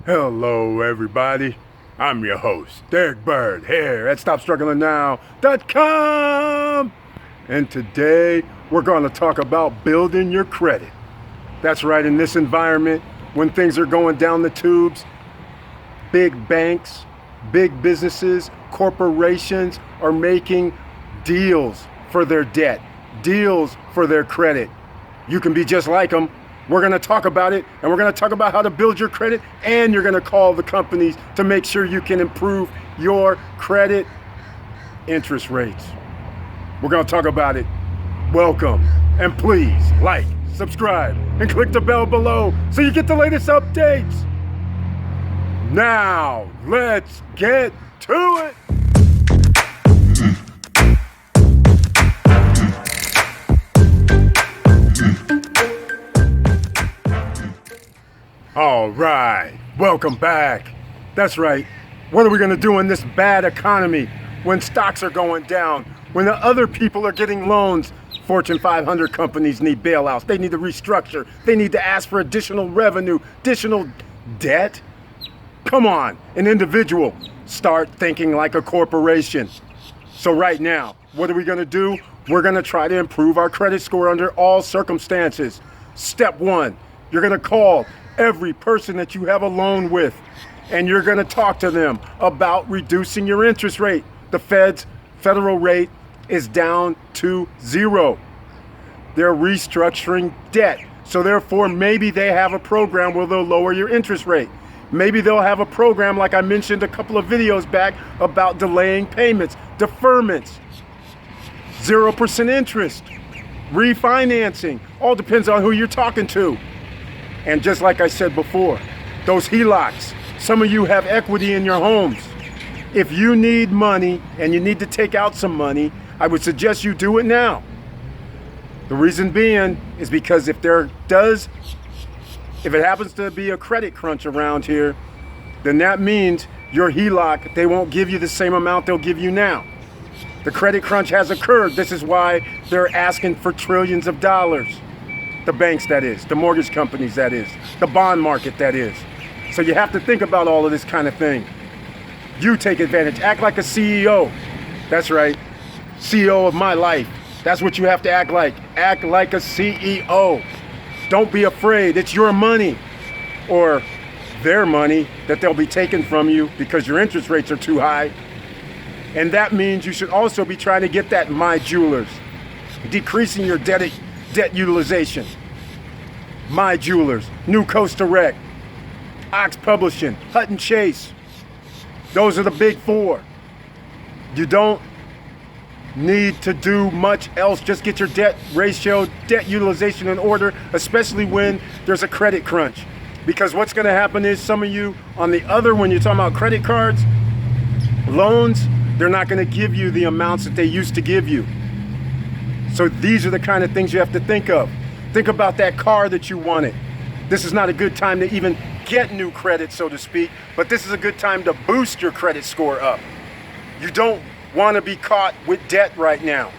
Hello, everybody. I'm your host, Derek Bird, here at StopStrugglingNow.com. And today, we're going to talk about building your credit. That's right, in this environment, when things are going down the tubes, big banks, big businesses, corporations are making deals for their debt, deals for their credit. You can be just like them. We're going to talk about it, and we're going to talk about how to build your credit, and you're going to call the companies to make sure you can improve your credit interest rates. We're going to talk about it. Welcome, and please like, subscribe, and click the bell below so you get the latest updates. Now, let's get to it. All right, welcome back. That's right. What are we going to do in this bad economy when stocks are going down, when the other people are getting loans? Fortune 500 companies need bailouts. They need to restructure. They need to ask for additional revenue, additional debt. Come on, an individual, start thinking like a corporation. So right now, what are we going to do? We're going to try to improve our credit score under all circumstances. Step one, you're going to call every person that you have a loan with, and you're going to talk to them about reducing your interest rate. The federal rate is down to 0. They're restructuring debt. So therefore, maybe they have a program where they'll lower your interest rate. Maybe they'll have a program, like I mentioned a couple of videos back, about delaying payments, deferments, 0% interest, refinancing. All depends on who you're talking to. And just like I said before, those HELOCs, some of you have equity in your homes. If you need money and you need to take out some money, I would suggest you do it now. The reason being is because if it happens to be a credit crunch around here, then that means your HELOC, they won't give you the same amount they'll give you now. The credit crunch has occurred. This is why they're asking for trillions of dollars. The banks, that is, the mortgage companies, that is, the bond market, that is. So you have to think about all of this kind of thing. You take advantage. Act like a CEO. That's right. CEO of my life. That's what you have to act like. Act like a CEO. Don't be afraid. It's your money or their money that they'll be taking from you because your interest rates are too high. And that means you should also be trying to get that My Jewelers, decreasing your debt utilization. My Jewelers, New Coast Direct, Ox Publishing, Hutton Chase. Those are the big four. You don't need to do much else. Just get your debt ratio, debt utilization in order, especially when there's a credit crunch. Because what's going to happen is some of you on the other, when you're talking about credit cards, loans, they're not going to give you the amounts that they used to give you. So these are the kind of things you have to think of. Think about that car that you wanted. This is not a good time to even get new credit, so to speak, but this is a good time to boost your credit score up. You don't want to be caught with debt right now.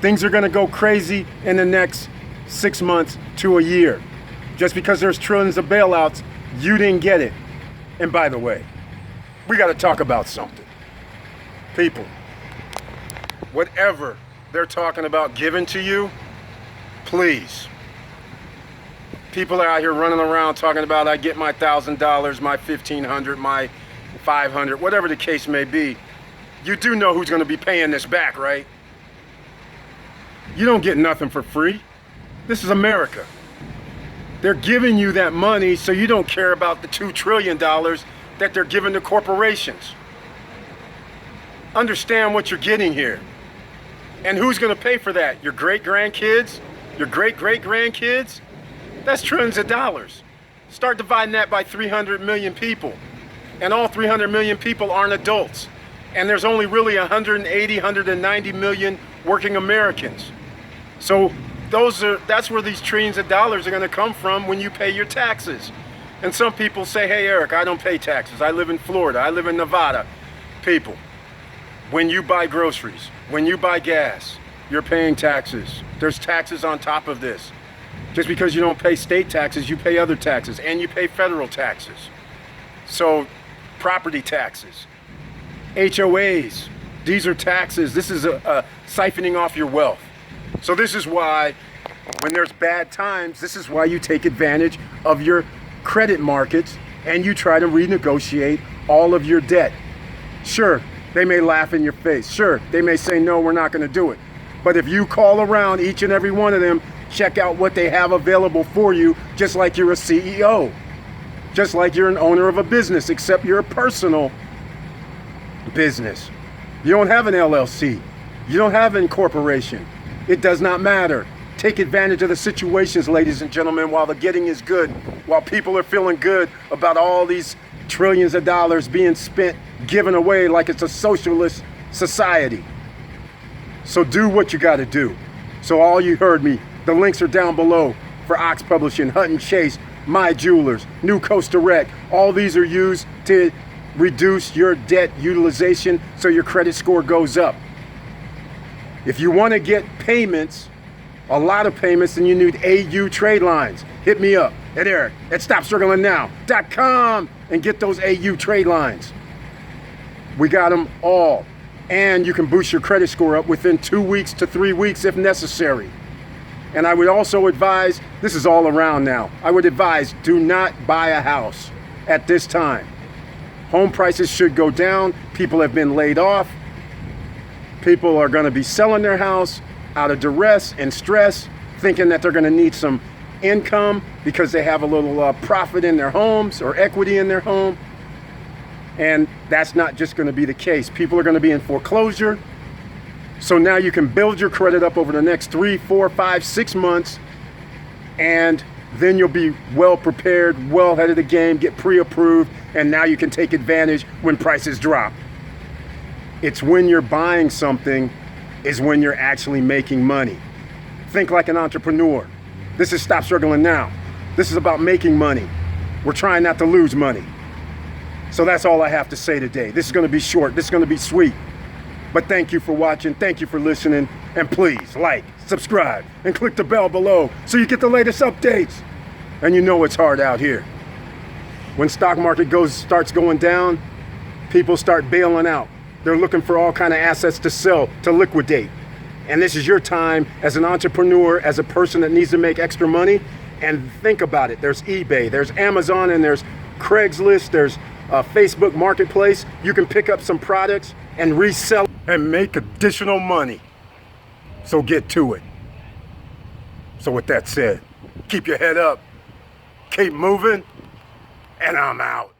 Things are going to go crazy in the next 6 months to a year. Just because there's trillions of bailouts, you didn't get it. And by the way, we got to talk about something. People, whatever they're talking about giving to you, please. People are out here running around talking about, I get my $1,000, my $1,500, my $500, whatever the case may be. You do know who's going to be paying this back, right? You don't get nothing for free. This is America. They're giving you that money so you don't care about the $2 trillion that they're giving to corporations. Understand what you're getting here. And who's going to pay for that? Your great-grandkids? Your great-great-grandkids? That's trillions of dollars. Start dividing that by 300 million people. And all 300 million people aren't adults. And there's only really 180, 190 million working Americans. So that's where these trillions of dollars are going to come from when you pay your taxes. And some people say, hey, Eric, I don't pay taxes. I live in Florida. I live in Nevada. People, when you buy groceries, when you buy gas, you're paying taxes. There's taxes on top of this. Just because you don't pay state taxes, you pay other taxes, and you pay federal taxes. So property taxes, HOAs, these are taxes. This is a siphoning off your wealth. So this is why when there's bad times, this is why you take advantage of your credit markets and you try to renegotiate all of your debt. Sure, they may laugh in your face. Sure, they may say, no, we're not going to do it. But if you call around each and every one of them, check out what they have available for you, just like you're a CEO, just like you're an owner of a business, except you're a personal business. You don't have an LLC. You don't have an incorporation. It does not matter. Take advantage of the situations, ladies and gentlemen, while the getting is good, while people are feeling good about all these trillions of dollars being spent, given away like it's a socialist society. So do what you got to do. So all you heard me, the links are down below for Ox Publishing, Hutton Chase, My Jewelers, New Coast Direct. All these are used to reduce your debt utilization so your credit score goes up. If you want to get payments, a lot of payments, then you need AU trade lines. Hit me up at eric@stopstrugglingnow.com and get those AU trade lines. We got them all. And you can boost your credit score up within 2 weeks to 3 weeks if necessary. And I would also advise, this is all around now, I would advise do not buy a house at this time. Home prices should go down. People have been laid off. People are going to be selling their house out of duress and stress, thinking that they're going to need some income because they have a little profit in their homes or equity in their home. And that's not just going to be the case. People are going to be in foreclosure. So now you can build your credit up over the next 3, 4, 5, 6 months. And then you'll be well prepared, well ahead of the game, get pre-approved. And now you can take advantage when prices drop. It's when you're buying something is when you're actually making money. Think like an entrepreneur. This is Stop Struggling Now. This is about making money. We're trying not to lose money. So that's all I have to say today. This is going to be short. This is going to be sweet. But thank you for watching. Thank you for listening. And please like, subscribe, and click the bell below so you get the latest updates. And you know it's hard out here. When stock market starts going down, people start bailing out. They're looking for all kind of assets to sell, to liquidate. And this is your time as an entrepreneur, as a person that needs to make extra money. And think about it. There's eBay, there's Amazon, and there's Craigslist, there's Facebook Marketplace. You can pick up some products and resell and make additional money. So get to it. So with that said, keep your head up, keep moving, and I'm out.